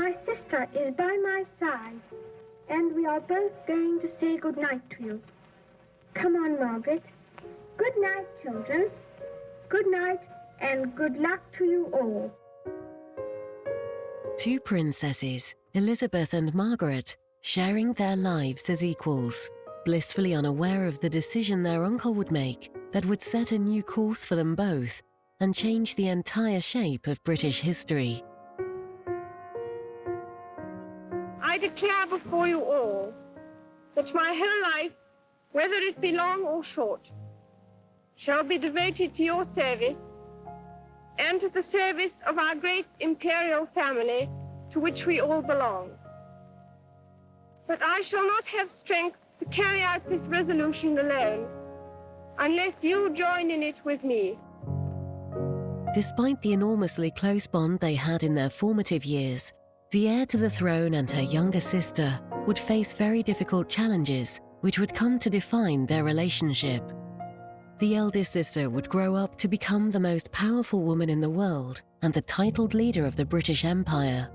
My sister is by my side, and we are both going to say good night to you. Come on, Margaret. Good night, children. Good night, and good luck to you all. Two princesses, Elizabeth and Margaret, sharing their lives as equals, blissfully unaware of the decision their uncle would make that would set a new course for them both and change the entire shape of British history. I declare before you all that my whole life, whether it be long or short, shall be devoted to your service and to the service of our great imperial family to which we all belong. But I shall not have strength to carry out this resolution alone unless you join in it with me. Despite the enormously close bond they had in their formative years, the heir to the throne and her younger sister would face very difficult challenges which would come to define their relationship. The eldest sister would grow up to become the most powerful woman in the world and the titled leader of the British Empire.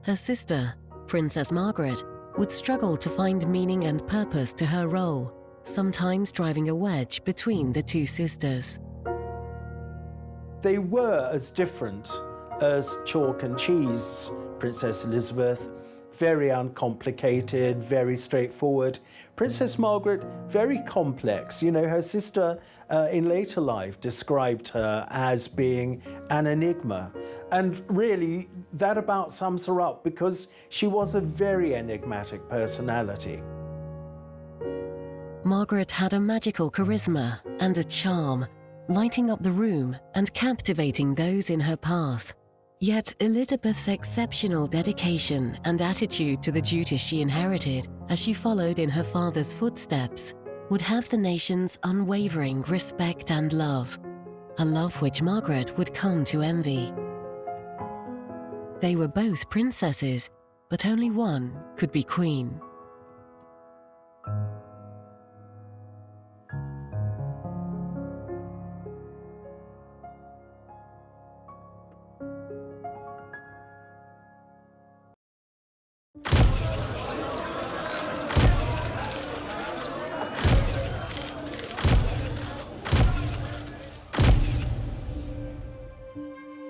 Her sister, Princess Margaret, would struggle to find meaning and purpose to her role, sometimes driving a wedge between the two sisters. They were as different as chalk and cheese. Princess Elizabeth, very uncomplicated, very straightforward. Princess Margaret, very complex. You know, her sister in later life described her as being an enigma. And really, that about sums her up because she was a very enigmatic personality. Margaret had a magical charisma and a charm, lighting up the room and captivating those in her path. Yet Elizabeth's exceptional dedication and attitude to the duties she inherited as she followed in her father's footsteps would have the nation's unwavering respect and love, a love which Margaret would come to envy. They were both princesses, but only one could be queen.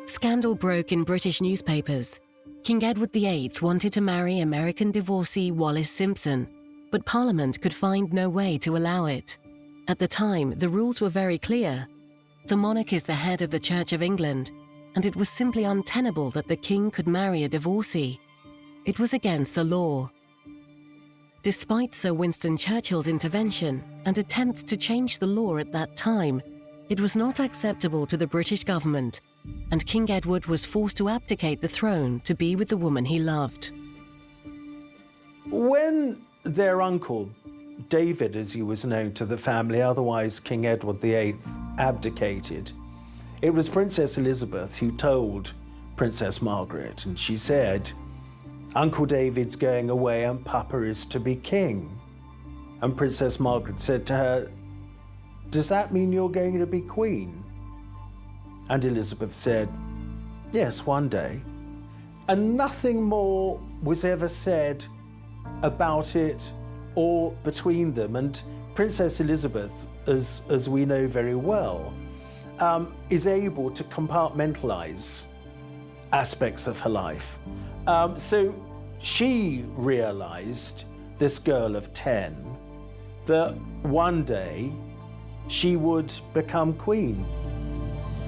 Scandal broke in British newspapers. King Edward VIII wanted to marry American divorcee Wallis Simpson, but Parliament could find no way to allow it. At the time, the rules were very clear. The monarch is the head of the Church of England, and it was simply untenable that the king could marry a divorcee. It was against the law. Despite Sir Winston Churchill's intervention and attempts to change the law at that time, it was not acceptable to the British government, and King Edward was forced to abdicate the throne to be with the woman he loved. When their uncle, David as he was known to the family, otherwise King Edward VIII, abdicated, it was Princess Elizabeth who told Princess Margaret, and she said, "Uncle David's going away and Papa is to be king." And Princess Margaret said to her, "Does that mean you're going to be queen?" And Elizabeth said, "Yes, one day." And nothing more was ever said about it or between them. And Princess Elizabeth, as we know very well, is able to compartmentalize aspects of her life. So she realized, this girl of 10, that one day she would become queen.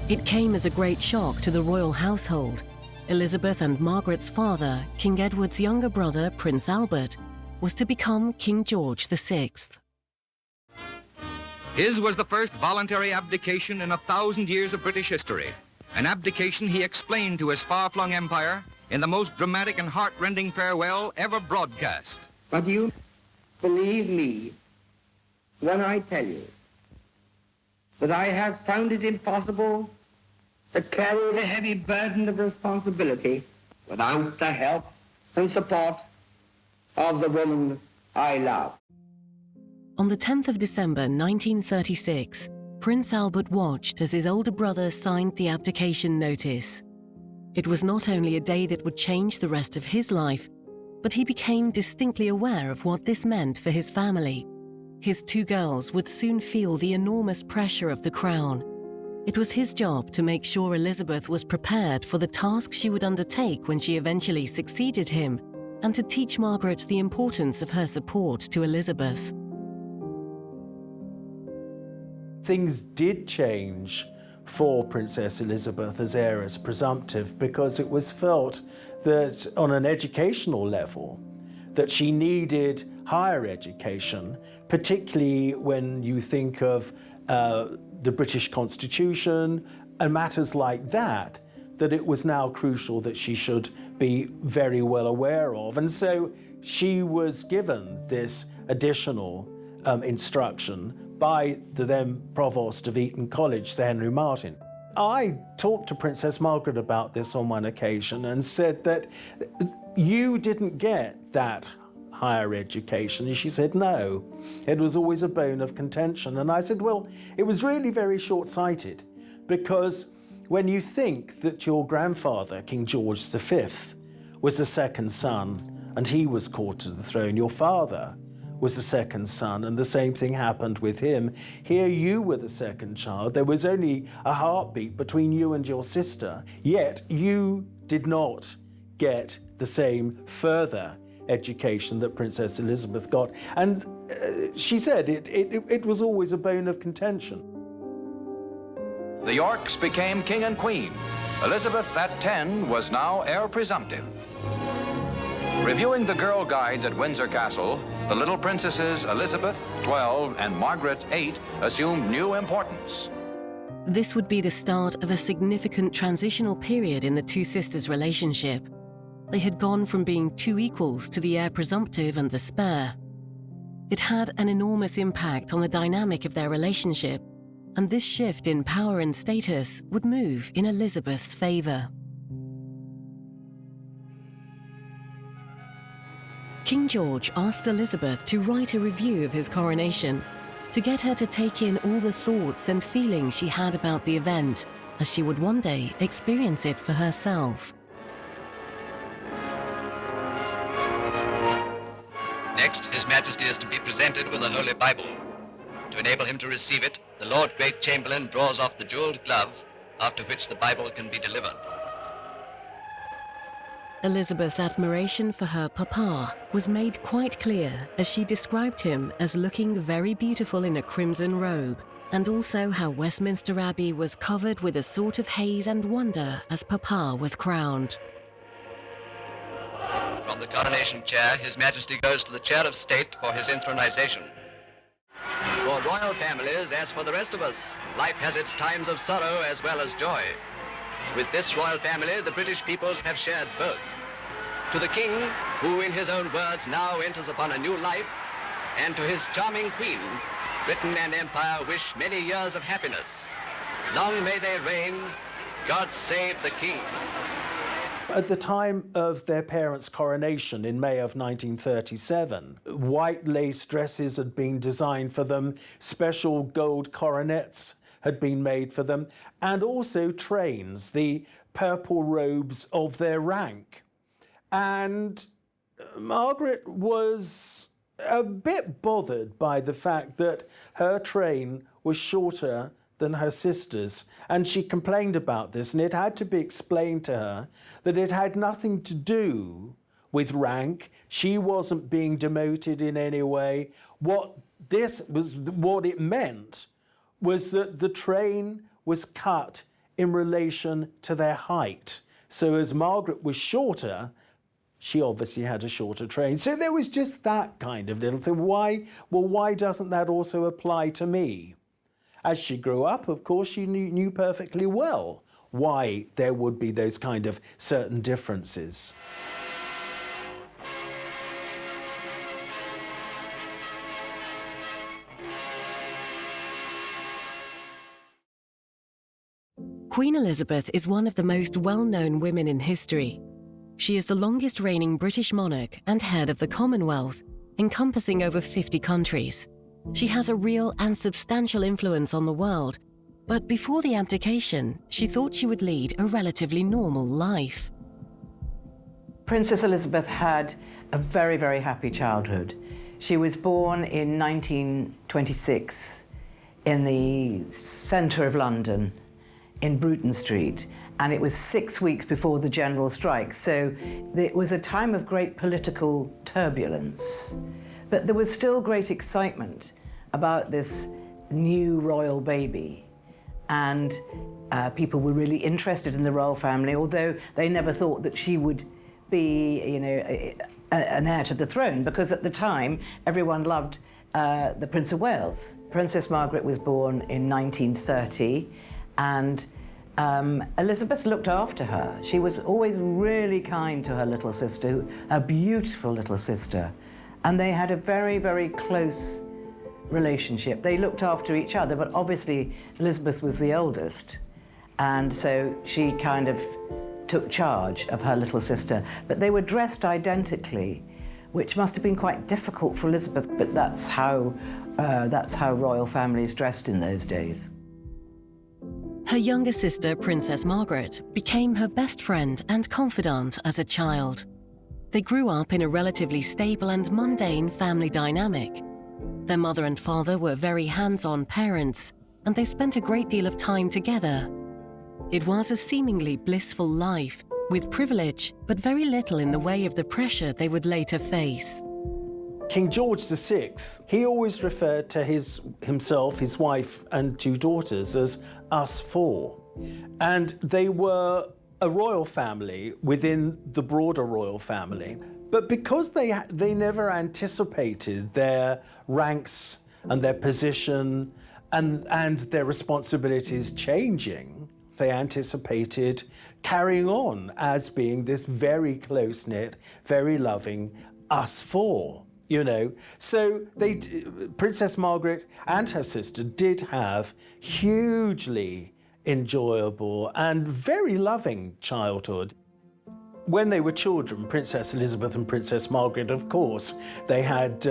It came as a great shock to the royal household. Elizabeth and Margaret's father, King Edward's younger brother, Prince Albert, was to become King George VI. His was the first voluntary abdication in 1,000 years of British history, an abdication he explained to his far-flung empire in the most dramatic and heart-rending farewell ever broadcast. But you believe me when I tell you that I have found it impossible to carry the heavy burden of responsibility without the help and support of the woman I love. On the 10th of December 1936, Prince Albert watched as his older brother signed the abdication notice. It was not only a day that would change the rest of his life, but he became distinctly aware of what this meant for his family. His two girls would soon feel the enormous pressure of the crown. It was his job to make sure Elizabeth was prepared for the task she would undertake when she eventually succeeded him, and to teach Margaret the importance of her support to Elizabeth. Things did change for Princess Elizabeth as heiress presumptive, because it was felt that on an educational level that she needed higher education, particularly when you think of the British Constitution and matters like that, that it was now crucial that she should be very well aware of. And so she was given this additional instruction by the then Provost of Eton College, Sir Henry Martin. I talked to Princess Margaret about this on one occasion and said that you didn't get that higher education. And she said, no, it was always a bone of contention. And I said, well, it was really very short-sighted, because when you think that your grandfather, King George V, was the second son and he was called to the throne, your father was the second son, and the same thing happened with him. Here you were the second child. There was only a heartbeat between you and your sister, yet you did not get the same further education that Princess Elizabeth got. And she said it was always a bone of contention. The Yorks became king and queen. Elizabeth, at 10, was now heir presumptive. Reviewing the girl guides at Windsor Castle, the little princesses Elizabeth, 12, and Margaret, 8, assumed new importance. This would be the start of a significant transitional period in the two sisters' relationship. They had gone from being two equals to the heir presumptive and the spare. It had an enormous impact on the dynamic of their relationship, and this shift in power and status would move in Elizabeth's favour. King George asked Elizabeth to write a review of his coronation, to get her to take in all the thoughts and feelings she had about the event, as she would one day experience it for herself. Next, His Majesty is to be presented with the Holy Bible. To enable him to receive it, the Lord Great Chamberlain draws off the jeweled glove, after which the Bible can be delivered. Elizabeth's admiration for her papa was made quite clear as she described him as looking very beautiful in a crimson robe, and also how Westminster Abbey was covered with a sort of haze and wonder as papa was crowned. From the coronation chair, His Majesty goes to the chair of state for his inthronization. For royal families, as for the rest of us, life has its times of sorrow as well as joy. With this royal family, the British peoples have shared both. To the king, who in his own words now enters upon a new life, and to his charming queen, Britain and Empire wish many years of happiness. Long may they reign. God save the king. At the time of their parents' coronation in May of 1937, white lace dresses had been designed for them, special gold coronets had been made for them, and also trains, the purple robes of their rank. And Margaret was a bit bothered by the fact that her train was shorter than her sister's, and she complained about this, and it had to be explained to her that it had nothing to do with rank. She wasn't being demoted in any way. What it meant was that the train was cut in relation to their height. So as Margaret was shorter, she obviously had a shorter train. So there was just that kind of little thing. Why doesn't that also apply to me? As she grew up, of course, she knew perfectly well why there would be those kind of certain differences. Queen Elizabeth is one of the most well-known women in history. She is the longest reigning British monarch and head of the Commonwealth, encompassing over 50 countries. She has a real and substantial influence on the world, But before the abdication, she thought she would lead a relatively normal life. Princess Elizabeth had a very, very happy childhood. She was born in 1926 in the centre of London, in Bruton Street, and it was 6 weeks before the general strike, so it was a time of great political turbulence. But there was still great excitement about this new royal baby, and people were really interested in the royal family, although they never thought that she would be, you know, an heir to the throne, because at the time everyone loved the Prince of Wales. Princess Margaret was born in 1930, and Elizabeth looked after her. She was always really kind to her little sister, a beautiful little sister, and they had a very, very close relationship. They looked after each other, but obviously Elizabeth was the eldest, and so she kind of took charge of her little sister. But they were dressed identically, which must have been quite difficult for Elizabeth, but that's how royal families dressed in those days. Her younger sister, Princess Margaret, became her best friend and confidant as a child. They grew up in a relatively stable and mundane family dynamic. Their mother and father were very hands-on parents, and they spent a great deal of time together. It was a seemingly blissful life, with privilege, but very little in the way of the pressure they would later face. King George VI, he always referred to himself, his wife, and 2 daughters as us 4. And they were a royal family within the broader royal family. But because they never anticipated their ranks and their position and their responsibilities changing, they anticipated carrying on as being this very close-knit, very loving us 4, you know. So Princess Margaret and her sister did have hugely enjoyable and very loving childhood. When they were children, Princess Elizabeth and Princess Margaret, of course, they had,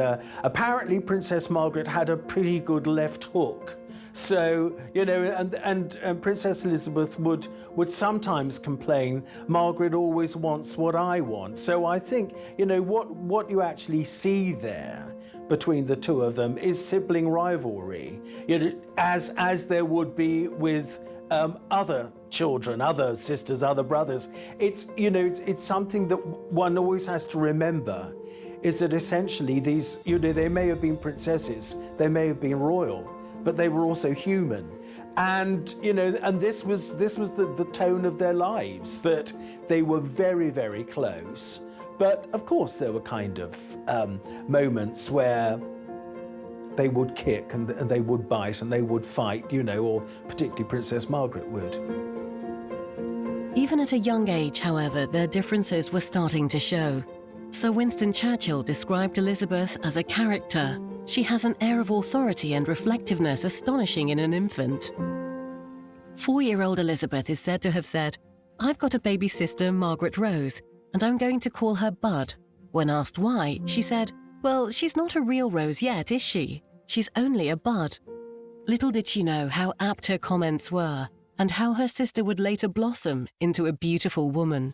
apparently Princess Margaret had a pretty good left hook. So, you know, and Princess Elizabeth would sometimes complain, Margaret always wants what I want. So I think, you know, what you actually see there between the 2 of them is sibling rivalry, you know, as there would be with other children, other sisters, other brothers. It's, you know, it's something that one always has to remember, is that essentially these, you know, they may have been princesses, they may have been royal, but they were also human. And, you know, and this was the tone of their lives, that they were very, very close. But of course there were kind of moments where they would kick and they would bite and they would fight, you know, or particularly Princess Margaret would. Even at a young age, however, their differences were starting to show. Sir Winston Churchill described Elizabeth as a character. She has an air of authority and reflectiveness astonishing in an infant. 4-year-old Elizabeth is said to have said, "I've got a baby sister, Margaret Rose, and I'm going to call her Bud." When asked why, she said, "Well, she's not a real rose yet, is she? She's only a bud." Little did she know how apt her comments were, and how her sister would later blossom into a beautiful woman.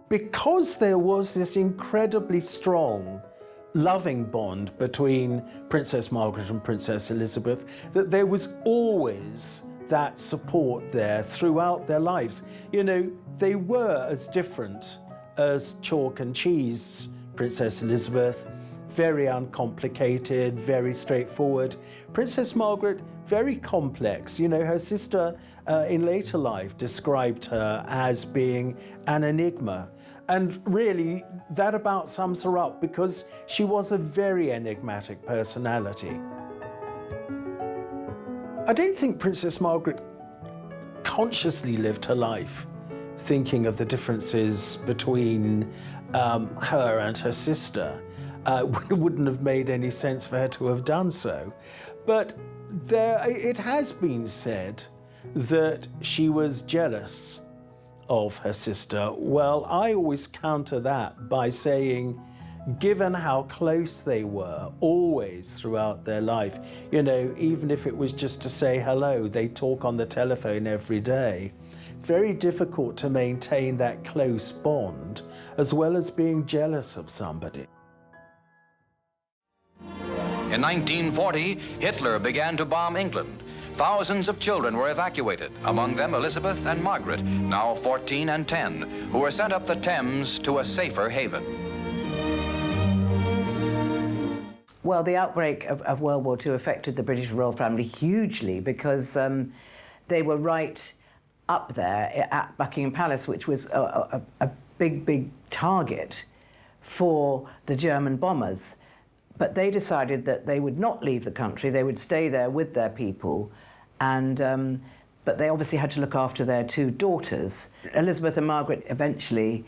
Because there was this incredibly strong, loving bond between Princess Margaret and Princess Elizabeth, that there was always that support there throughout their lives. You know, they were as different as chalk and cheese, Princess Elizabeth, very uncomplicated, very straightforward. Princess Margaret, very complex. You know, her sister in later life described her as being an enigma. And really, that about sums her up, because she was a very enigmatic personality. I don't think Princess Margaret consciously lived her life thinking of the differences between her and her sister. It wouldn't have made any sense for her to have done so. But it has been said that she was jealous of her sister. Well, I always counter that by saying, given how close they were always throughout their life. You know, even if it was just to say hello, they talk on the telephone every day. It's very difficult to maintain that close bond, as well as being jealous of somebody. In 1940, Hitler began to bomb England. Thousands of children were evacuated, among them Elizabeth and Margaret, now 14 and 10, who were sent up the Thames to a safer haven. Well, the outbreak of World War II affected the British royal family hugely because they were right up there at Buckingham Palace, which was a big target for the German bombers. But they decided that they would not leave the country, they would stay there with their people, and but they obviously had to look after their two daughters. Elizabeth and Margaret eventually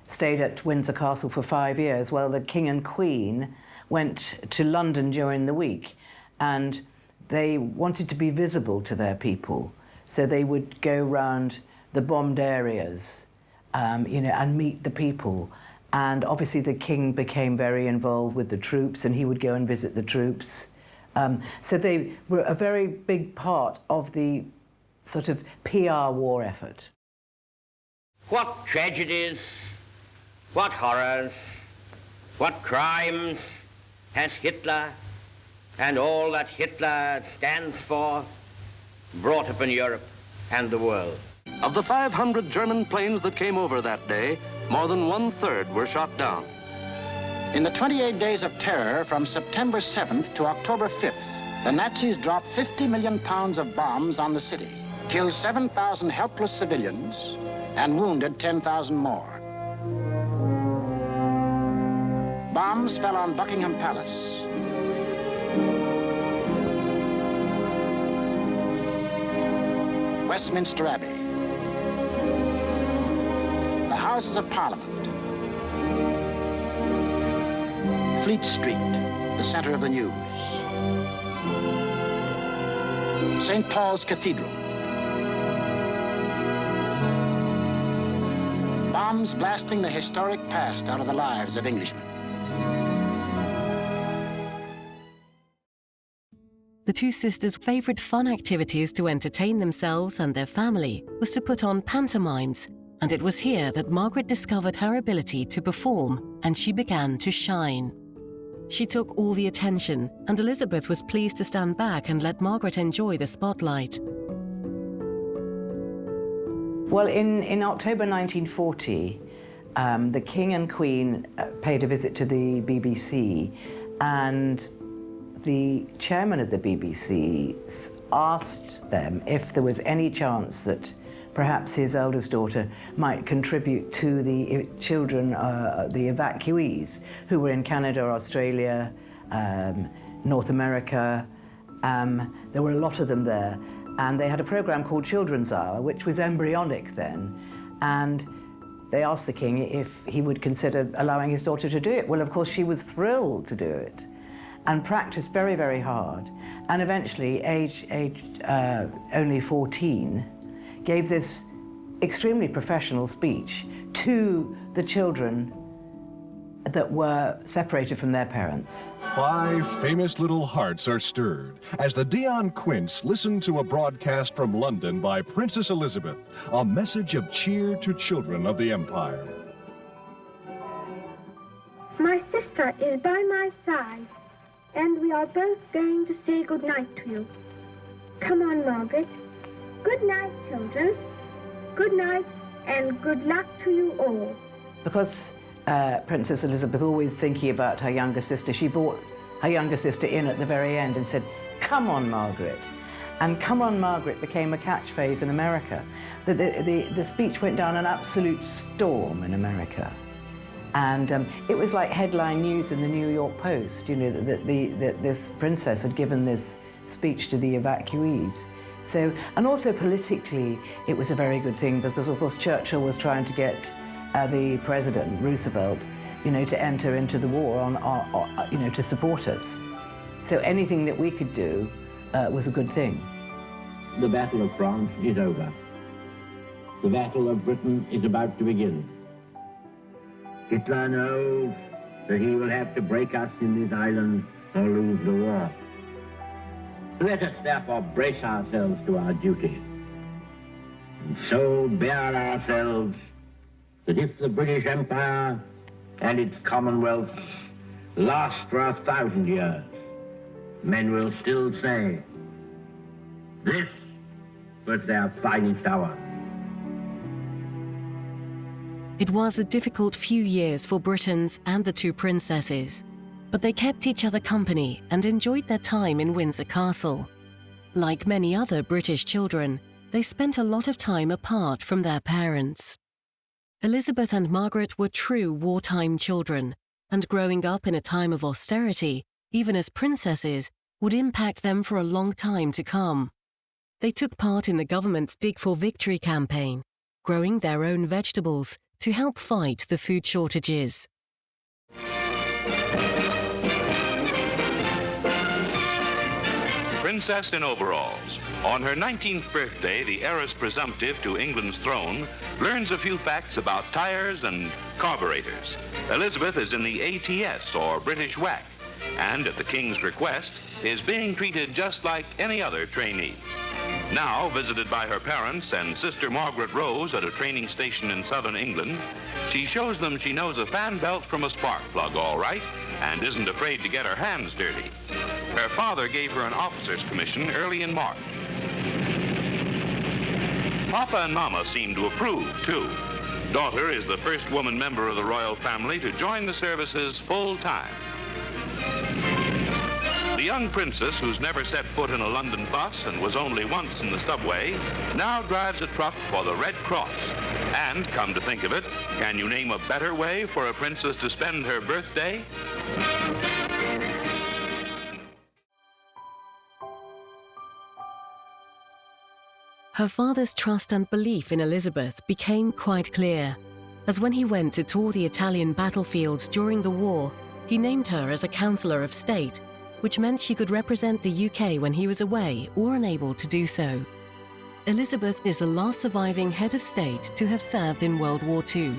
stayed at Windsor Castle for 5 years, while the King and Queen went to London during the week, and they wanted to be visible to their people, so they would go round the bombed areas, you know, and meet the people. And obviously the King became very involved with the troops, and he would go and visit the troops. So they were a very big part of the sort of PR war effort. What tragedies, what horrors, what crimes has Hitler and all that Hitler stands for brought upon Europe and the world? Of the 500 German planes that came over that day, more than 1/3 were shot down. In the 28 days of terror from September 7th to October 5th, the Nazis dropped 50 million pounds of bombs on the city, killed 7,000 helpless civilians, and wounded 10,000 more. Bombs fell on Buckingham Palace, Westminster Abbey, the Houses of Parliament, Fleet Street, the center of the news, St. Paul's Cathedral. Bombs blasting the historic past out of the lives of Englishmen. The two sisters' favourite fun activities to entertain themselves and their family was to put on pantomimes, and it was here that Margaret discovered her ability to perform, and she began to shine. She took all the attention, and Elizabeth was pleased to stand back and let Margaret enjoy the spotlight. Well, in October 1940, the King and Queen paid a visit to the BBC, and the chairman of the BBC asked them if there was any chance that perhaps his eldest daughter might contribute to the children, the evacuees, who were in Canada, Australia, North America. There were a lot of them there. And they had a program called Children's Hour, which was embryonic then. And they asked the King if he would consider allowing his daughter to do it. Well, of course, she was thrilled to do it and practiced very, very hard. And eventually, aged only 14, gave this extremely professional speech to the children that were separated from their parents. 5 famous little hearts are stirred as the Dion Quince listened to a broadcast from London by Princess Elizabeth, a message of cheer to children of the Empire. My sister is by my side, and we are both going to say good night to you. Come on, Margaret. Good night, children. Good night, and good luck to you all. Because Princess Elizabeth, always thinking about her younger sister, she brought her younger sister in at the very end and said, "Come on, Margaret." And "Come on, Margaret" became a catchphrase in America. The speech went down an absolute storm in America. And it was like headline news in the New York Post, you know, that this princess had given this speech to the evacuees. So, and also politically, it was a very good thing because, of course, Churchill was trying to get the president, Roosevelt, you know, to enter into the war you know, to support us. So anything that we could do was a good thing. The Battle of France is over. The Battle of Britain is about to begin. Hitler knows that he will have to break us in this island or lose the war. Let us therefore brace ourselves to our duty, and so bear ourselves that if the British Empire and its Commonwealth last for 1,000 years, men will still say, this was their finest hour. It was a difficult few years for Britons and the two princesses, but they kept each other company and enjoyed their time in Windsor Castle. Like many other British children, they spent a lot of time apart from their parents. Elizabeth and Margaret were true wartime children, and growing up in a time of austerity, even as princesses, would impact them for a long time to come. They took part in the government's Dig for Victory campaign, growing their own vegetables to help fight the food shortages. Princess in overalls. On her 19th birthday, the heiress presumptive to England's throne learns a few facts about tires and carburetors. Elizabeth is in the ATS, or British WAC, and at the King's request, is being treated just like any other trainee. Now, visited by her parents and sister Margaret Rose at a training station in southern England, she shows them she knows a fan belt from a spark plug all right and isn't afraid to get her hands dirty. Her father gave her an officer's commission early in March. Papa and Mama seem to approve, too. Daughter is the first woman member of the royal family to join the services full-time. The young princess, who's never set foot in a London bus and was only once in the subway, now drives a truck for the Red Cross. And, come to think of it, can you name a better way for a princess to spend her birthday? Her father's trust and belief in Elizabeth became quite clear, as when he went to tour the Italian battlefields during the war, he named her as a Councillor of State, which meant she could represent the UK when he was away or unable to do so. Elizabeth is the last surviving head of state to have served in World War II.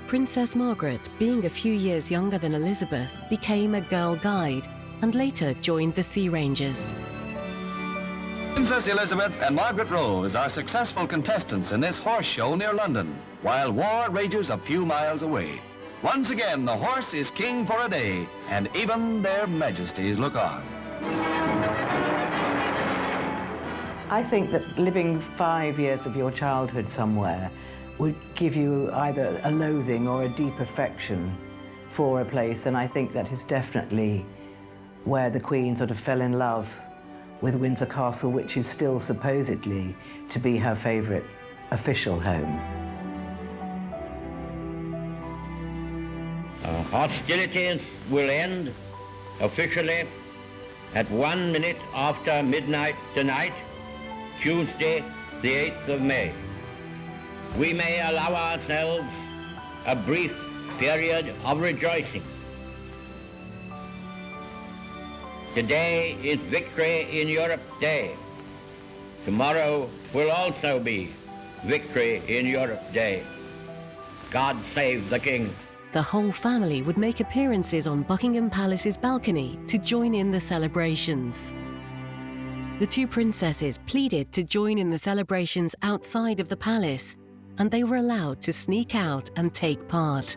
Princess Margaret, being a few years younger than Elizabeth, became a girl guide and later joined the Sea Rangers. Princess Elizabeth and Margaret Rose are successful contestants in this horse show near London, while war rages a few miles away. Once again, the horse is king for a day, and even their majesties look on. I think that living 5 years of your childhood somewhere would give you either a loathing or a deep affection for a place, and I think that is definitely where the Queen sort of fell in love with Windsor Castle, which is still supposedly to be her favourite official home. Hostilities will end officially at 1 minute after midnight tonight, Tuesday, the 8th of May. We may allow ourselves a brief period of rejoicing. Today is Victory in Europe Day. Tomorrow will also be Victory in Europe Day. God save the King. The whole family would make appearances on Buckingham Palace's balcony to join in the celebrations. The two princesses pleaded to join in the celebrations outside of the palace, and they were allowed to sneak out and take part.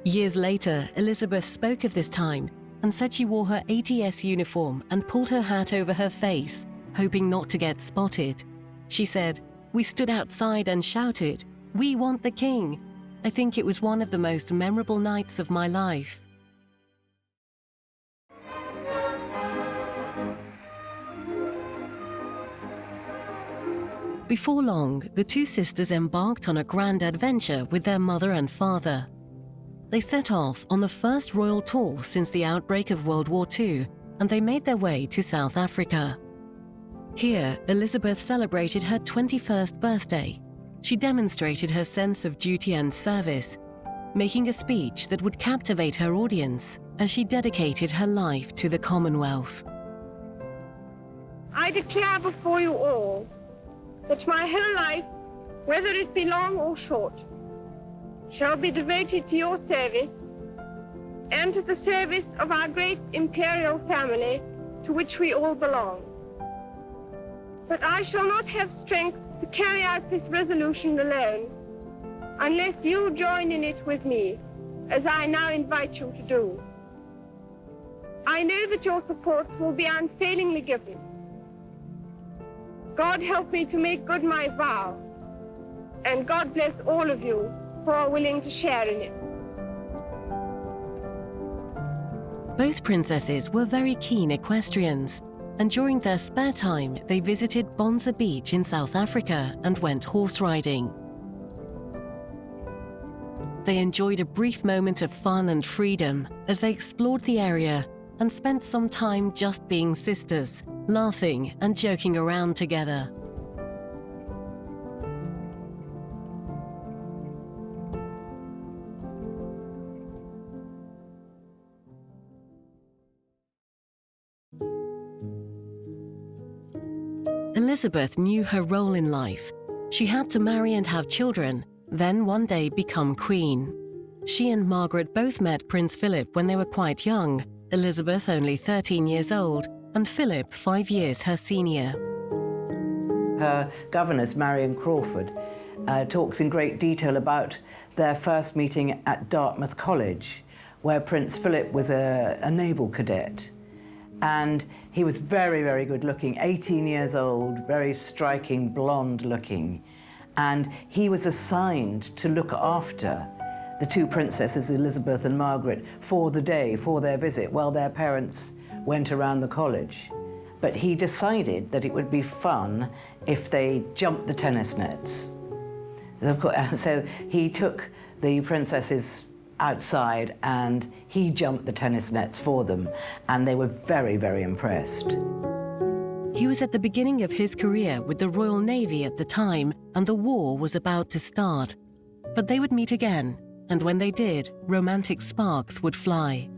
Years later, Elizabeth spoke of this time and said she wore her ATS uniform and pulled her hat over her face, hoping not to get spotted. She said, "We stood outside and shouted, 'We want the king!' I think it was one of the most memorable nights of my life." Before long, the two sisters embarked on a grand adventure with their mother and father. They set off on the first royal tour since the outbreak of World War II, and they made their way to South Africa. Here, Elizabeth celebrated her 21st birthday. She demonstrated her sense of duty and service, making a speech that would captivate her audience as she dedicated her life to the Commonwealth. I declare before you all that my whole life, whether it be long or short, shall be devoted to your service and to the service of our great imperial family to which we all belong. But I shall not have strength to carry out this resolution alone unless you join in it with me, as I now invite you to do. I know that your support will be unfailingly given. God help me to make good my vow, and God bless all of you who are willing to share in it. Both princesses were very keen equestrians, and during their spare time they visited Bonza Beach in South Africa and went horse riding. They enjoyed a brief moment of fun and freedom as they explored the area and spent some time just being sisters, laughing and joking around together. Elizabeth knew her role in life. She had to marry and have children, then one day become queen. She and Margaret both met Prince Philip when they were quite young, Elizabeth only 13 years old, and Philip 5 years her senior. Her governess, Marion Crawford, talks in great detail about their first meeting at Dartmouth College, where Prince Philip was a naval cadet. And he was very, very good looking, 18 years old, very striking, blonde looking. And he was assigned to look after the two princesses, Elizabeth and Margaret, for the day, for their visit, while their parents went around the college. But he decided that it would be fun if they jumped the tennis nets. So he took the princesses outside and he jumped the tennis nets for them, and they were very, very impressed. He was at the beginning of his career with the Royal Navy at the time, and the war was about to start. But they would meet again, and when they did, romantic sparks would fly.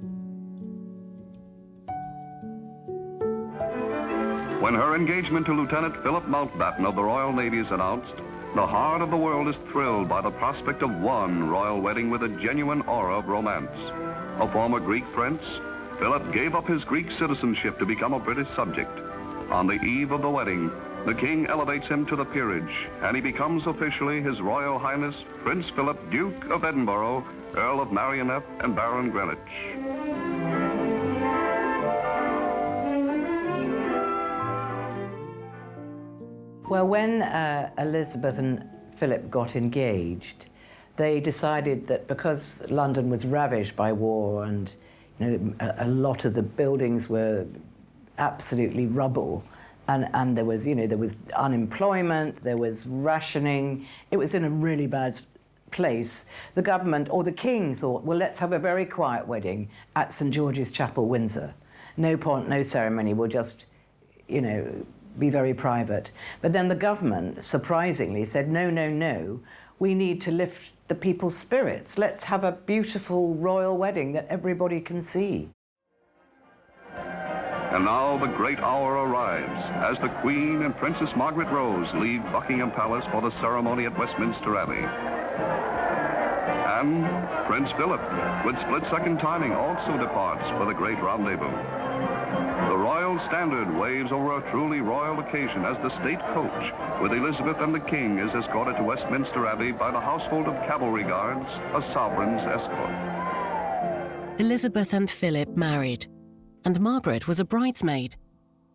When her engagement to Lieutenant Philip Mountbatten of the Royal Navy is announced, the heart of the world is thrilled by the prospect of one royal wedding with a genuine aura of romance. A former Greek prince, Philip gave up his Greek citizenship to become a British subject. On the eve of the wedding, the king elevates him to the peerage, and he becomes officially His Royal Highness Prince Philip, Duke of Edinburgh, Earl of Merioneth, and Baron Greenwich. Well, when Elizabeth and Philip got engaged, they decided that because London was ravaged by war and a lot of the buildings were absolutely rubble, and there was unemployment, there was rationing, it was in a really bad place, the government or the king thought, well, let's have a very quiet wedding at St. George's Chapel, Windsor. No pomp, no ceremony, we'll just, be very private. But then the government, surprisingly, said, no, no, no, we need to lift the people's spirits. Let's have a beautiful royal wedding that everybody can see. And now the great hour arrives as the Queen and Princess Margaret Rose leave Buckingham Palace for the ceremony at Westminster Abbey. And Prince Philip, with split-second timing, also departs for the great rendezvous. The royal standard waves over a truly royal occasion as the state coach with Elizabeth and the King is escorted to Westminster Abbey by the household of cavalry guards, a sovereign's escort. Elizabeth and Philip married, and Margaret was a bridesmaid.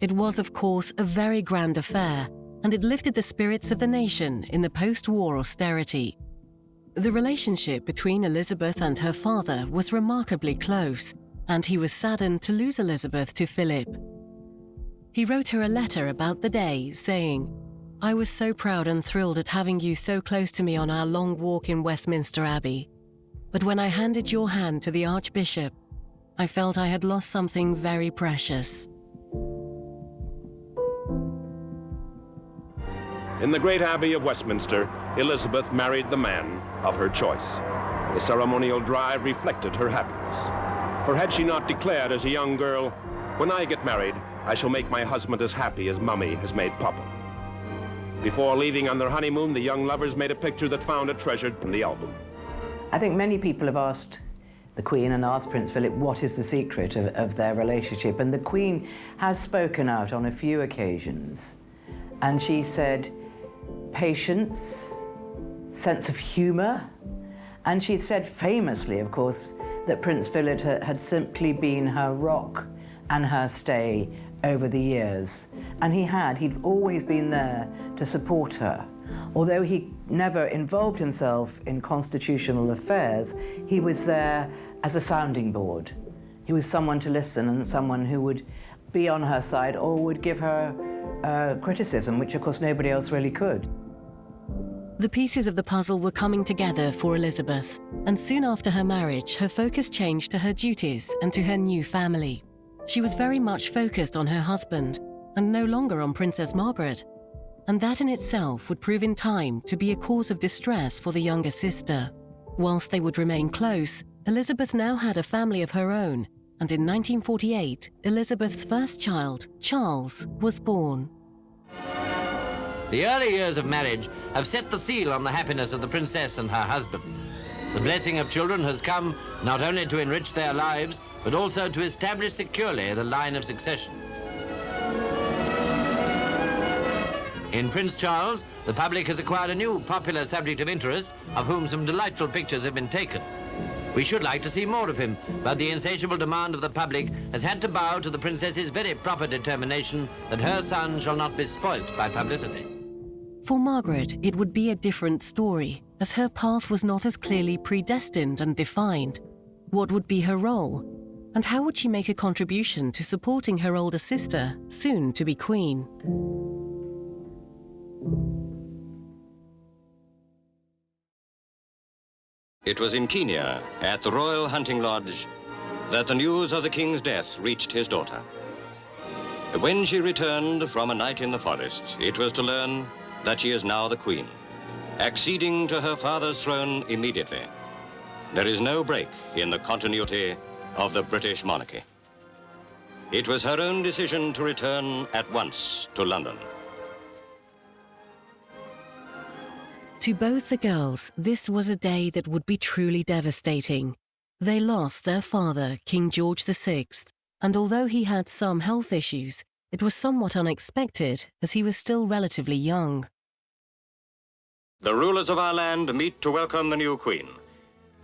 It was, of course, a very grand affair, and it lifted the spirits of the nation in the post-war austerity. The relationship between Elizabeth and her father was remarkably close, and he was saddened to lose Elizabeth to Philip. He wrote her a letter about the day, saying, "I was so proud and thrilled at having you so close to me on our long walk in Westminster Abbey. But when I handed your hand to the Archbishop, I felt I had lost something very precious." In the great Abbey of Westminster, Elizabeth married the man of her choice. The ceremonial drive reflected her happiness. For had she not declared as a young girl, "When I get married, I shall make my husband as happy as Mummy has made Papa." Before leaving on their honeymoon, the young lovers made a picture that found it treasured in the album. I think many people have asked the Queen and asked Prince Philip what is the secret of their relationship. And the Queen has spoken out on a few occasions. And she said, patience, sense of humour. And she said famously, of course, that Prince Philip had simply been her rock and her stay over the years. And he'd always been there to support her. Although he never involved himself in constitutional affairs, he was there as a sounding board. He was someone to listen and someone who would be on her side or would give her criticism, which of course nobody else really could. The pieces of the puzzle were coming together for Elizabeth, and soon after her marriage, her focus changed to her duties and to her new family. She was very much focused on her husband, and no longer on Princess Margaret. And that in itself would prove in time to be a cause of distress for the younger sister. Whilst they would remain close, Elizabeth now had a family of her own, and in 1948, Elizabeth's first child, Charles, was born. The early years of marriage have set the seal on the happiness of the princess and her husband. The blessing of children has come not only to enrich their lives, but also to establish securely the line of succession. In Prince Charles, the public has acquired a new popular subject of interest, of whom some delightful pictures have been taken. We should like to see more of him, but the insatiable demand of the public has had to bow to the princess's very proper determination that her son shall not be spoilt by publicity. For Margaret, it would be a different story, as her path was not as clearly predestined and defined. What would be her role? And how would she make a contribution to supporting her older sister, soon to be queen? It was in Kenya, at the Royal Hunting Lodge, that the news of the king's death reached his daughter. When she returned from a night in the forest, it was to learn that she is now the queen, acceding to her father's throne immediately. There is no break in the continuity of the British monarchy. It was her own decision to return at once to London. To both the girls, this was a day that would be truly devastating. They lost their father, King George VI, and although he had some health issues, it was somewhat unexpected as he was still relatively young. The rulers of our land meet to welcome the new queen.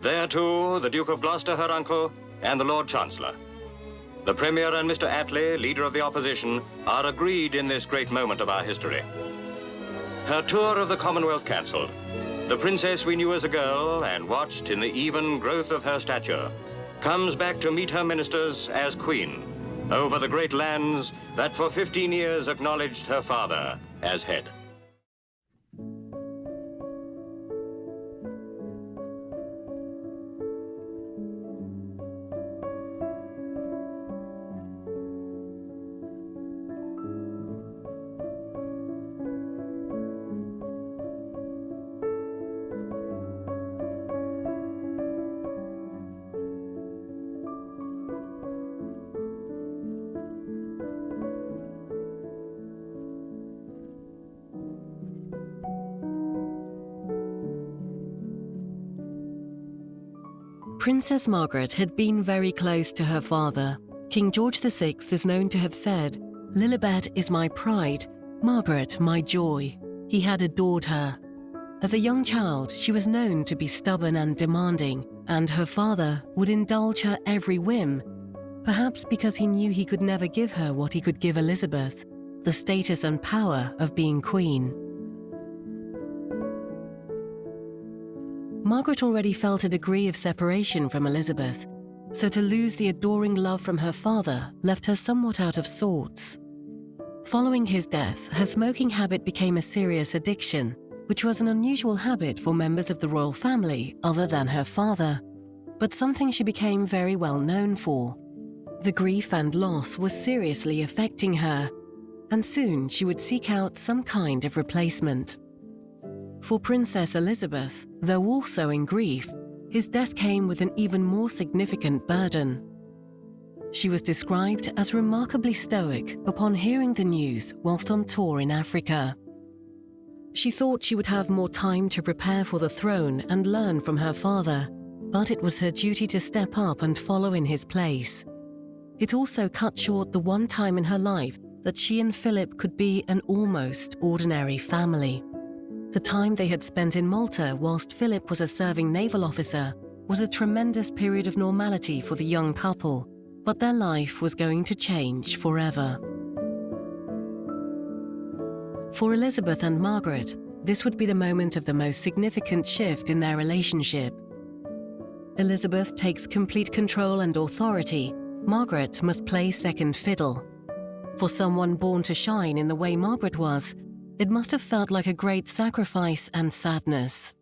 There too, the Duke of Gloucester, her uncle, and the Lord Chancellor. The Premier and Mr. Attlee, leader of the opposition, are agreed in this great moment of our history. Her tour of the Commonwealth cancelled. The princess we knew as a girl and watched in the even growth of her stature comes back to meet her ministers as queen over the great lands that for 15 years acknowledged her father as head. Princess Margaret had been very close to her father. King George VI is known to have said, "Lilibet is my pride, Margaret my joy." He had adored her. As a young child, she was known to be stubborn and demanding, and her father would indulge her every whim, perhaps because he knew he could never give her what he could give Elizabeth, the status and power of being queen. Margaret already felt a degree of separation from Elizabeth, so to lose the adoring love from her father left her somewhat out of sorts. Following his death, her smoking habit became a serious addiction, which was an unusual habit for members of the royal family other than her father, but something she became very well known for. The grief and loss was seriously affecting her, and soon she would seek out some kind of replacement. For Princess Elizabeth, though also in grief, his death came with an even more significant burden. She was described as remarkably stoic upon hearing the news whilst on tour in Africa. She thought she would have more time to prepare for the throne and learn from her father, but it was her duty to step up and follow in his place. It also cut short the one time in her life that she and Philip could be an almost ordinary family. The time they had spent in Malta whilst Philip was a serving naval officer was a tremendous period of normality for the young couple, but their life was going to change forever. For Elizabeth and Margaret, this would be the moment of the most significant shift in their relationship. Elizabeth takes complete control and authority. Margaret must play second fiddle. For someone born to shine in the way Margaret was, it must have felt like a great sacrifice and sadness.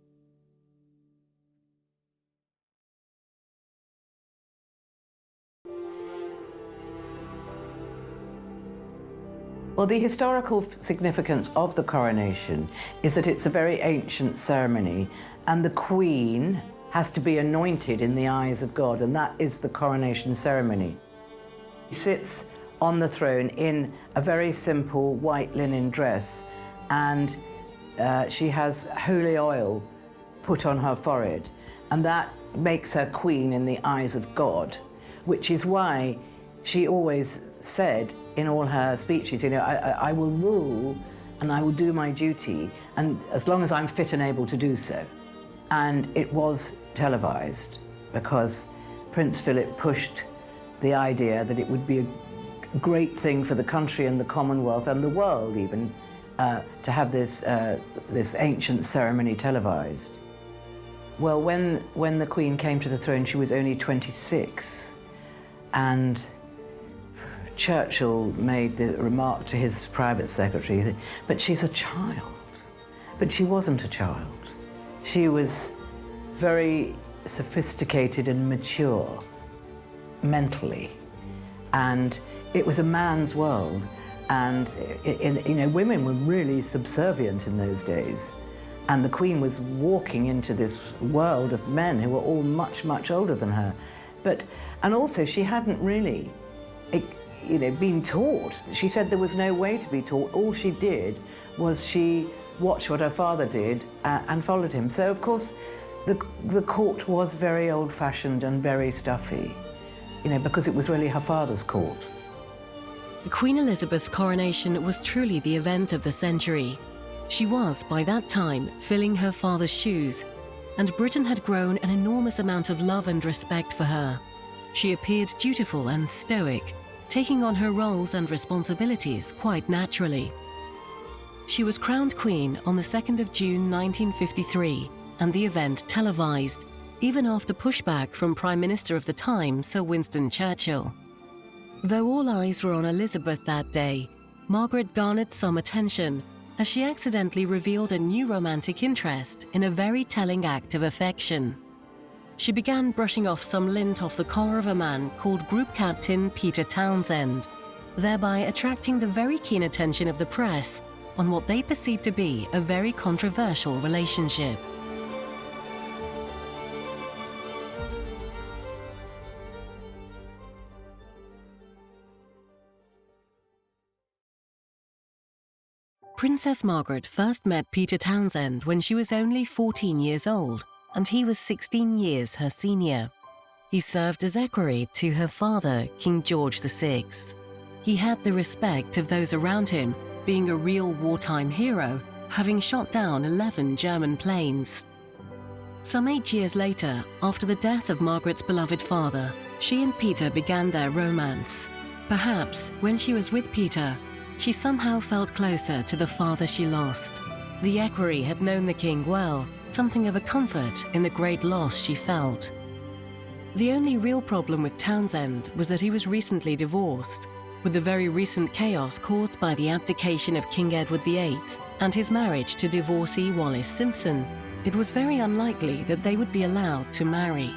Well, the historical significance of the coronation is that it's a very ancient ceremony, and the Queen has to be anointed in the eyes of God, and that is the coronation ceremony. She sits on the throne in a very simple white linen dress, and she has holy oil put on her forehead, and that makes her queen in the eyes of God, which is why she always said in all her speeches, you know, I will rule and I will do my duty, and as long as I'm fit and able to do so. And it was televised because Prince Philip pushed the idea that it would be a great thing for the country and the Commonwealth and the world even to have this ancient ceremony televised. Well, when the Queen came to the throne, she was only 26, and Churchill made the remark to his private secretary, but she's a child. But she wasn't a child. She was very sophisticated and mature mentally, and it was a man's world, and you know, women were really subservient in those days, and the Queen was walking into this world of men who were all much, much older than her. And also she hadn't really, you know, been taught. She said there was no way to be taught. All she did was she watched what her father did and followed him. So of course the court was very old-fashioned and very stuffy, you know, because it was really her father's court. Queen Elizabeth's coronation was truly the event of the century. She was, by that time, filling her father's shoes, and Britain had grown an enormous amount of love and respect for her. She appeared dutiful and stoic, taking on her roles and responsibilities quite naturally. She was crowned queen on the 2nd of June 1953, and the event televised, even after pushback from Prime Minister of the time, Sir Winston Churchill. Though all eyes were on Elizabeth that day, Margaret garnered some attention as she accidentally revealed a new romantic interest in a very telling act of affection. She began brushing off some lint off the collar of a man called Group Captain Peter Townsend, thereby attracting the very keen attention of the press on what they perceived to be a very controversial relationship. Princess Margaret first met Peter Townsend when she was only 14 years old, and he was 16 years her senior. He served as equerry to her father, King George VI. He had the respect of those around him, being a real wartime hero, having shot down 11 German planes. Some 8 years later, after the death of Margaret's beloved father, she and Peter began their romance. Perhaps, when she was with Peter, she somehow felt closer to the father she lost. The equerry had known the king well, something of a comfort in the great loss she felt. The only real problem with Townsend was that he was recently divorced. With the very recent chaos caused by the abdication of King Edward VIII and his marriage to divorcee Wallis Simpson, it was very unlikely that they would be allowed to marry.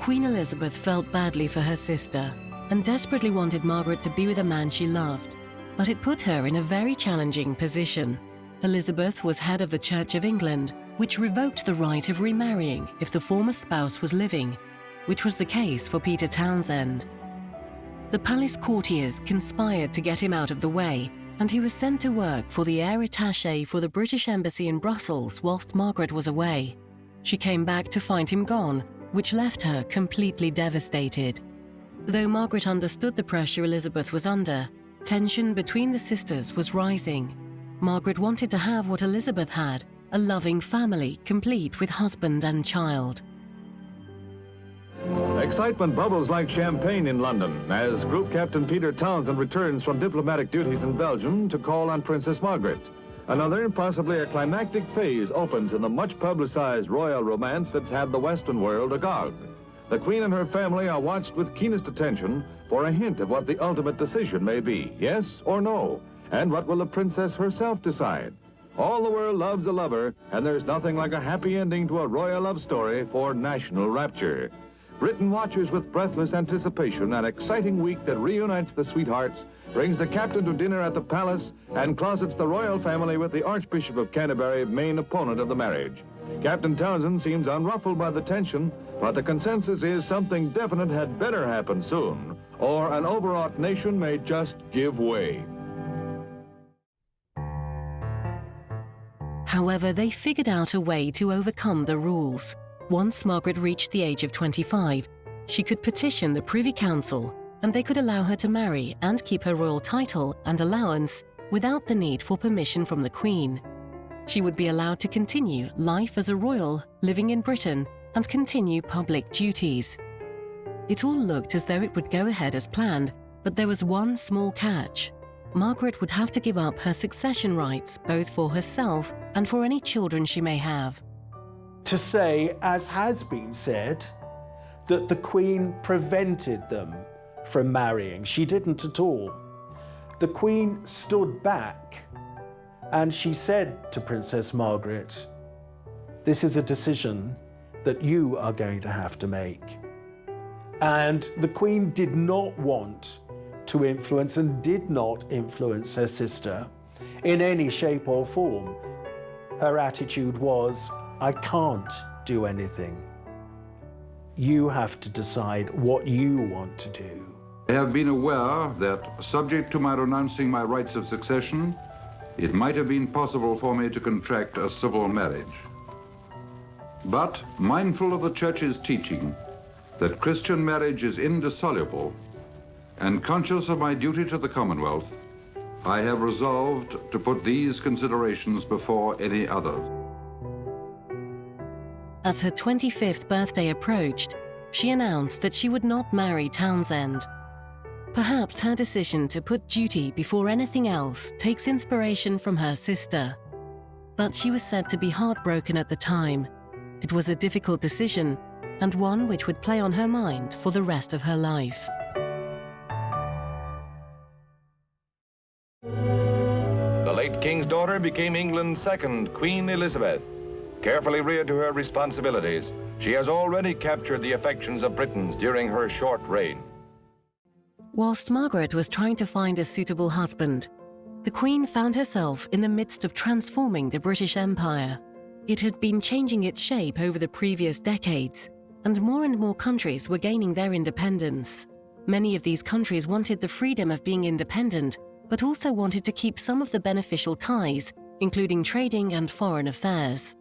Queen Elizabeth felt badly for her sister and desperately wanted Margaret to be with a man she loved, but it put her in a very challenging position. Elizabeth was head of the Church of England, which revoked the right of remarrying if the former spouse was living, which was the case for Peter Townsend. The palace courtiers conspired to get him out of the way, and he was sent to work for the heir attaché for the British Embassy in Brussels whilst Margaret was away. She came back to find him gone, which left her completely devastated. Though Margaret understood the pressure Elizabeth was under, tension between the sisters was rising. Margaret wanted to have what Elizabeth had, a loving family complete with husband and child. Excitement bubbles like champagne in London as Group Captain Peter Townsend returns from diplomatic duties in Belgium to call on Princess Margaret. Another, possibly a climactic phase, opens in the much-publicized royal romance that's had the Western world agog. The Queen and her family are watched with keenest attention for a hint of what the ultimate decision may be, yes or no, and what will the princess herself decide. All the world loves a lover, and there's nothing like a happy ending to a royal love story for national rapture. Britain watches with breathless anticipation an exciting week that reunites the sweethearts, brings the captain to dinner at the palace, and closets the royal family with the Archbishop of Canterbury, main opponent of the marriage. Captain Townsend seems unruffled by the tension, but the consensus is something definite had better happen soon, or an overwrought nation may just give way. However, they figured out a way to overcome the rules. Once Margaret reached the age of 25, she could petition the Privy Council, and they could allow her to marry and keep her royal title and allowance without the need for permission from the Queen. She would be allowed to continue life as a royal, living in Britain, and continue public duties. It all looked as though it would go ahead as planned, but there was one small catch. Margaret would have to give up her succession rights, both for herself and for any children she may have. To say, as has been said, that the Queen prevented them from marrying. She didn't at all. The Queen stood back and she said to Princess Margaret, "This is a decision that you are going to have to make." And the Queen did not want to influence and did not influence her sister in any shape or form. Her attitude was, "I can't do anything. You have to decide what you want to do." I have been aware that, subject to my renouncing my rights of succession, it might have been possible for me to contract a civil marriage. But, mindful of the Church's teaching that Christian marriage is indissoluble, and conscious of my duty to the Commonwealth, I have resolved to put these considerations before any others. As her 25th birthday approached, she announced that she would not marry Townsend. Perhaps her decision to put duty before anything else takes inspiration from her sister. But she was said to be heartbroken at the time. It was a difficult decision, and one which would play on her mind for the rest of her life. The late King's daughter became England's second Queen Elizabeth. Carefully reared to her responsibilities, she has already captured the affections of Britons during her short reign. Whilst Margaret was trying to find a suitable husband, the Queen found herself in the midst of transforming the British Empire. It had been changing its shape over the previous decades, and more countries were gaining their independence. Many of these countries wanted the freedom of being independent, but also wanted to keep some of the beneficial ties, including trading and foreign affairs.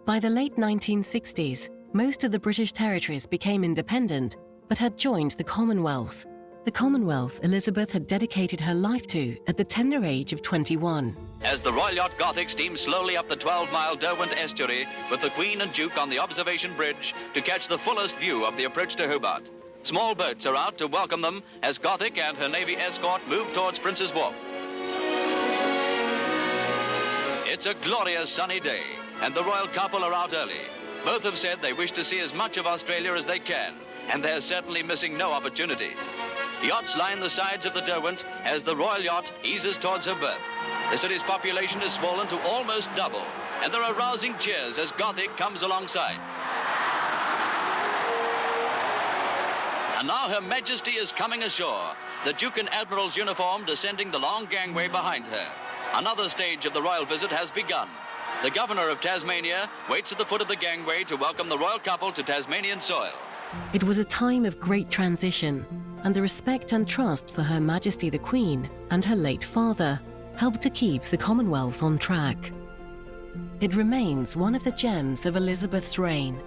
By the late 1960s, most of the British territories became independent, but had joined the Commonwealth. The Commonwealth Elizabeth had dedicated her life to at the tender age of 21. As the Royal Yacht Gothic steams slowly up the 12-mile Derwent estuary with the Queen and Duke on the observation bridge to catch the fullest view of the approach to Hobart. Small boats are out to welcome them as Gothic and her Navy escort move towards Prince's Wharf. It's a glorious sunny day, and the royal couple are out early. Both have said they wish to see as much of Australia as they can, and they're certainly missing no opportunity. Yachts line the sides of the Derwent as the royal yacht eases towards her berth. The city's population has swollen to almost double, and there are rousing cheers as Gothic comes alongside. And now Her Majesty is coming ashore, the Duke and Admiral's uniform descending the long gangway behind her. Another stage of the royal visit has begun. The Governor of Tasmania waits at the foot of the gangway to welcome the royal couple to Tasmanian soil. It was a time of great transition, and the respect and trust for Her Majesty the Queen and her late father helped to keep the Commonwealth on track. it remains one of the gems of Elizabeth's reign.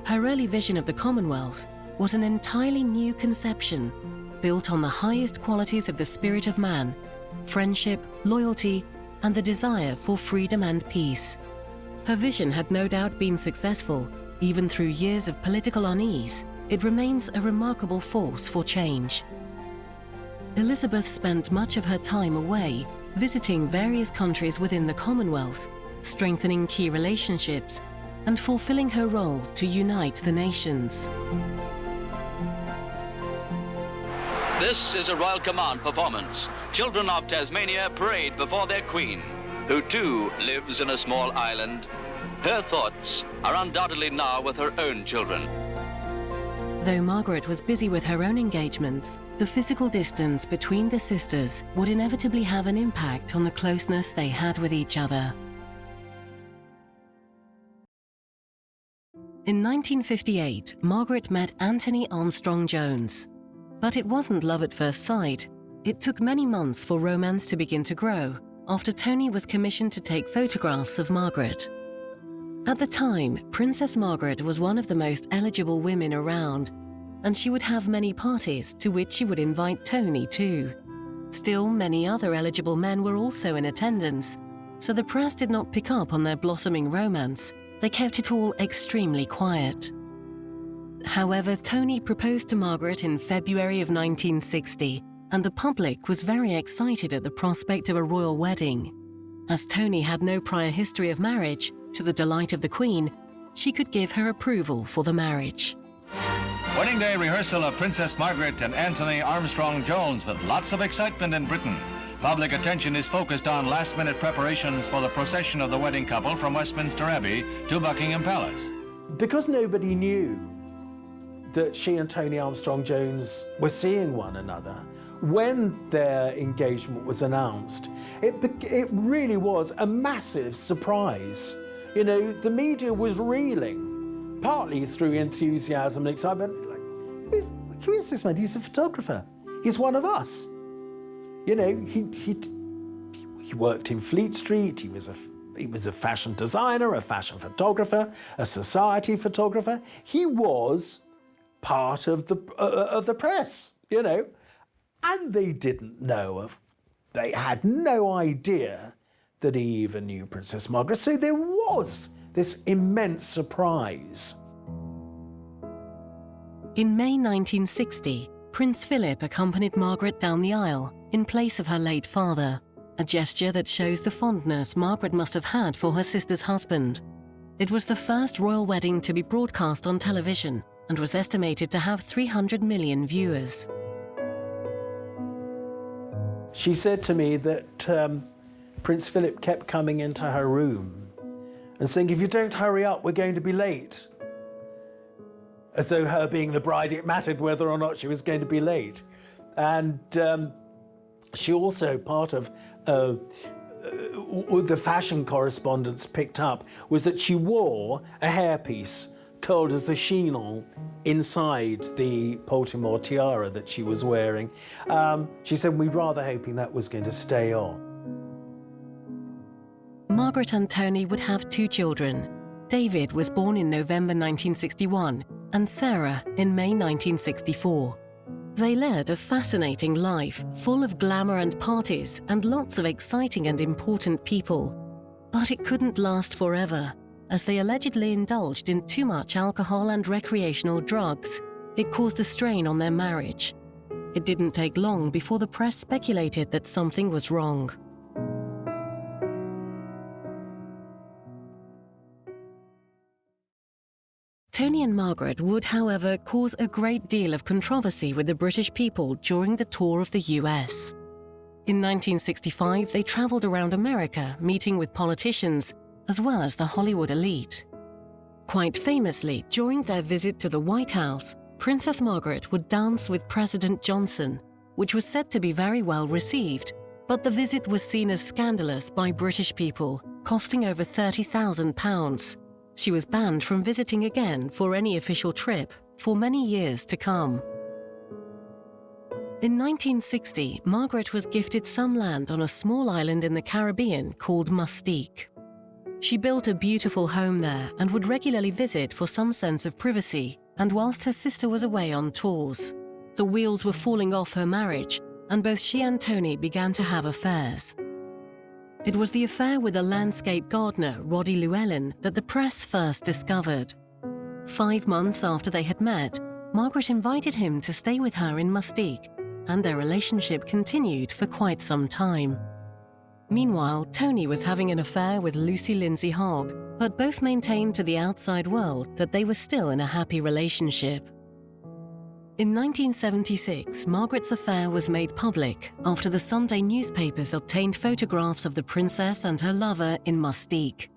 Her early vision of the Commonwealth was an entirely new conception, built on the highest qualities of the spirit of man, friendship, loyalty, and the desire for freedom and peace. Her vision had no doubt been successful. Even through years of political unease, it remains a remarkable force for change. Elizabeth spent much of her time away, visiting various countries within the Commonwealth, strengthening key relationships, and fulfilling her role to unite the nations. This is a Royal Command performance. Children of Tasmania parade before their Queen, who too lives in a small island. Her thoughts are undoubtedly now with her own children. Though Margaret was busy with her own engagements, the physical distance between the sisters would inevitably have an impact on the closeness they had with each other. In 1958, Margaret met Anthony Armstrong Jones. But it wasn't love at first sight. It took many months for romance to begin to grow, after Tony was commissioned to take photographs of Margaret. At the time, Princess Margaret was one of the most eligible women around, and she would have many parties to which she would invite Tony too. Still, many other eligible men were also in attendance, so the press did not pick up on their blossoming romance. They kept it all extremely quiet. However, Tony proposed to Margaret in February of 1960, and the public was very excited at the prospect of a royal wedding. As Tony had no prior history of marriage, to the delight of the Queen, she could give her approval for the marriage. Wedding day rehearsal of Princess Margaret and Anthony Armstrong Jones with lots of excitement in Britain. Public attention is focused on last-minute preparations for the procession of the wedding couple from Westminster Abbey to Buckingham Palace. Because nobody knew that she and Tony Armstrong Jones were seeing one another, when their engagement was announced, it really was a massive surprise. You know, the media was reeling, partly through enthusiasm and excitement. Like, who is this man? He's a photographer. He's one of us. You know, he worked in Fleet Street. He was a fashion designer, a fashion photographer, a society photographer. He was part of the press, you know, and they didn't know they had no idea that he even knew Princess Margaret. So there was this immense surprise. In May 1960, Prince Philip accompanied Margaret down the aisle in place of her late father, a gesture that shows the fondness Margaret must have had for her sister's husband. It was the first royal wedding to be broadcast on television and was estimated to have 300 million viewers. She said to me that Prince Philip kept coming into her room and saying, "If you don't hurry up, we're going to be late." As though her being the bride, it mattered whether or not she was going to be late. And she also, part of the fashion correspondents picked up, was that she wore a hairpiece curled as a chignon inside the Baltimore tiara that she was wearing. She said, "We're rather hoping that was going to stay on." Margaret and Tony would have 2 children. David was born in November 1961 and Sarah in May 1964. They led a fascinating life, full of glamour and parties and lots of exciting and important people. But it couldn't last forever, as they allegedly indulged in too much alcohol and recreational drugs. It caused a strain on their marriage. It didn't take long before the press speculated that something was wrong. Tony and Margaret would, however, cause a great deal of controversy with the British people during the tour of the US. In 1965, they traveled around America, meeting with politicians, as well as the Hollywood elite. Quite famously, during their visit to the White House, Princess Margaret would dance with President Johnson, which was said to be very well received, but the visit was seen as scandalous by British people, costing over £30,000. She was banned from visiting again for any official trip for many years to come. In 1960, Margaret was gifted some land on a small island in the Caribbean called Mustique. She built a beautiful home there and would regularly visit for some sense of privacy, and whilst her sister was away on tours. The wheels were falling off her marriage, and both she and Tony began to have affairs. It was the affair with the landscape gardener Roddy Llewellyn that the press first discovered. 5 months after they had met, Margaret invited him to stay with her in Mustique, and their relationship continued for quite some time. Meanwhile, Tony was having an affair with Lucy Lindsay Hogg, but both maintained to the outside world that they were still in a happy relationship. In 1976, Margaret's affair was made public after the Sunday newspapers obtained photographs of the princess and her lover in Mustique.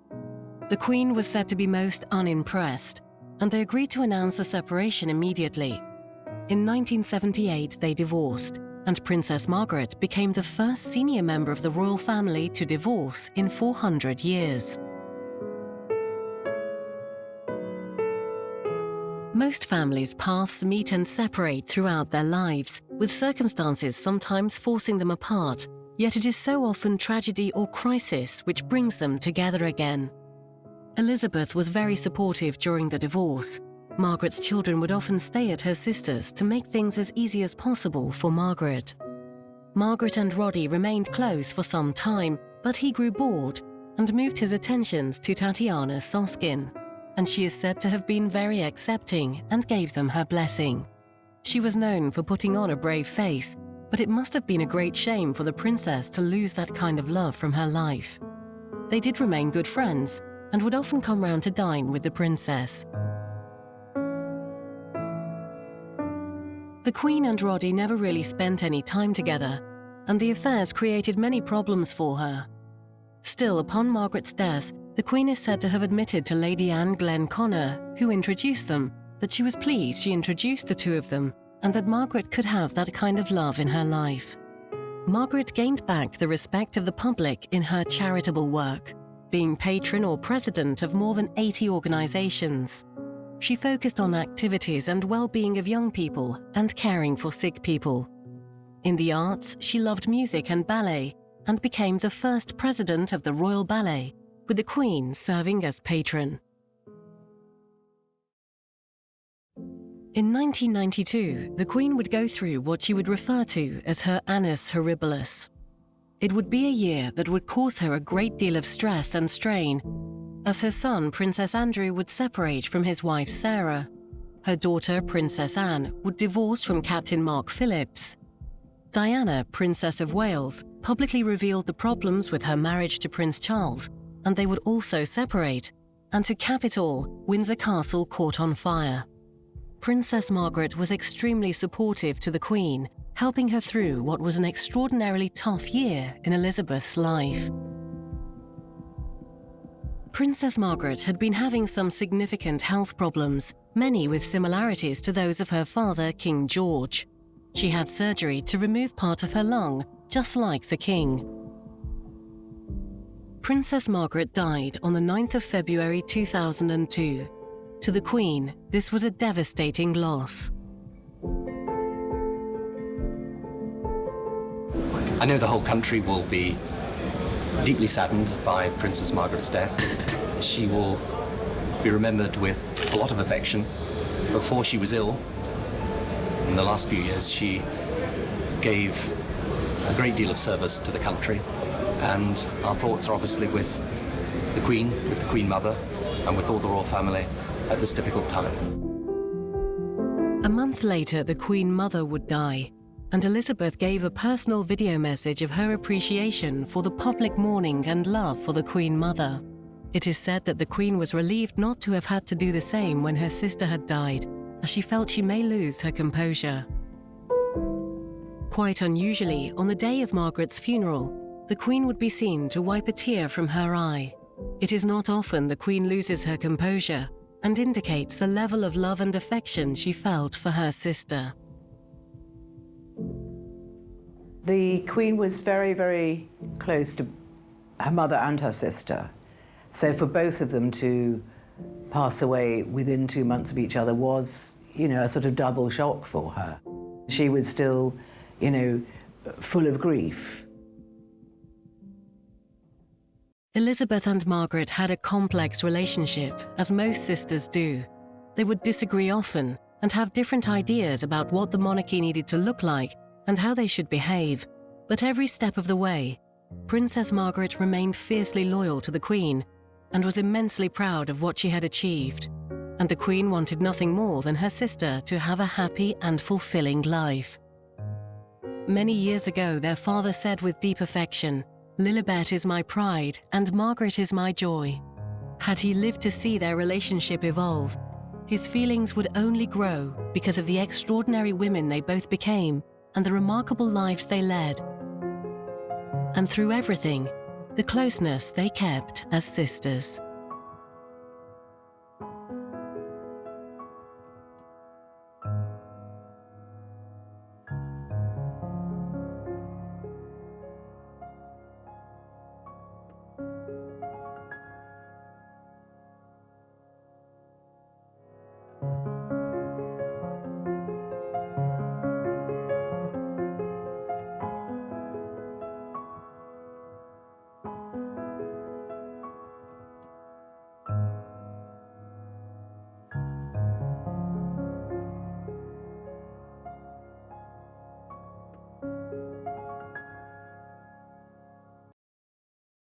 The Queen was said to be most unimpressed, and they agreed to announce a separation immediately. In 1978, they divorced, and Princess Margaret became the first senior member of the royal family to divorce in 400 years. Most families' paths meet and separate throughout their lives, with circumstances sometimes forcing them apart, yet it is so often tragedy or crisis which brings them together again. Elizabeth was very supportive during the divorce. Margaret's children would often stay at her sister's to make things as easy as possible for Margaret. Margaret and Roddy remained close for some time, but he grew bored and moved his attentions to Tatiana Soskin, and she is said to have been very accepting and gave them her blessing. She was known for putting on a brave face, but it must have been a great shame for the princess to lose that kind of love from her life. They did remain good friends and would often come round to dine with the princess. The Queen and Roddy never really spent any time together, and the affairs created many problems for her. Still, upon Margaret's death, the Queen is said to have admitted to Lady Anne Glenconner, who introduced them, that she was pleased she introduced the two of them, and that Margaret could have that kind of love in her life. Margaret gained back the respect of the public in her charitable work, being patron or president of more than 80 organisations. She focused on activities and well-being of young people and caring for sick people. In the arts, she loved music and ballet and became the first president of the Royal Ballet, with the Queen serving as patron. In 1992, the Queen would go through what she would refer to as her annus horribilis. It would be a year that would cause her a great deal of stress and strain, as her son, Princess Andrew, would separate from his wife, Sarah. Her daughter, Princess Anne, would divorce from Captain Mark Phillips. Diana, Princess of Wales, publicly revealed the problems with her marriage to Prince Charles, and they would also separate. And to cap it all, Windsor Castle caught on fire. Princess Margaret was extremely supportive to the Queen, helping her through what was an extraordinarily tough year in Elizabeth's life. Princess Margaret had been having some significant health problems, many with similarities to those of her father, King George. She had surgery to remove part of her lung, just like the King. Princess Margaret died on the 9th of February 2002. To the Queen, this was a devastating loss. I know the whole country will be deeply saddened by Princess Margaret's death. She will be remembered with a lot of affection. Before she was ill, in the last few years, she gave a great deal of service to the country, and our thoughts are obviously with the Queen Mother, and with all the royal family at this difficult time. A month later, the Queen Mother would die, and Elizabeth gave a personal video message of her appreciation for the public mourning and love for the Queen Mother. It is said that the Queen was relieved not to have had to do the same when her sister had died, as she felt she may lose her composure. Quite unusually, on the day of Margaret's funeral, the Queen would be seen to wipe a tear from her eye. It is not often the Queen loses her composure, and indicates the level of love and affection she felt for her sister. The Queen was very, very close to her mother and her sister. So for both of them to pass away within 2 months of each other was, a sort of double shock for her. She was still, full of grief. Elizabeth and Margaret had a complex relationship, as most sisters do. They would disagree often and have different ideas about what the monarchy needed to look like and how they should behave. But every step of the way, Princess Margaret remained fiercely loyal to the Queen and was immensely proud of what she had achieved. And the Queen wanted nothing more than her sister to have a happy and fulfilling life. Many years ago, their father said with deep affection, "Lilibet is my pride and Margaret is my joy." Had he lived to see their relationship evolve, his feelings would only grow because of the extraordinary women they both became and the remarkable lives they led. And through everything, the closeness they kept as sisters.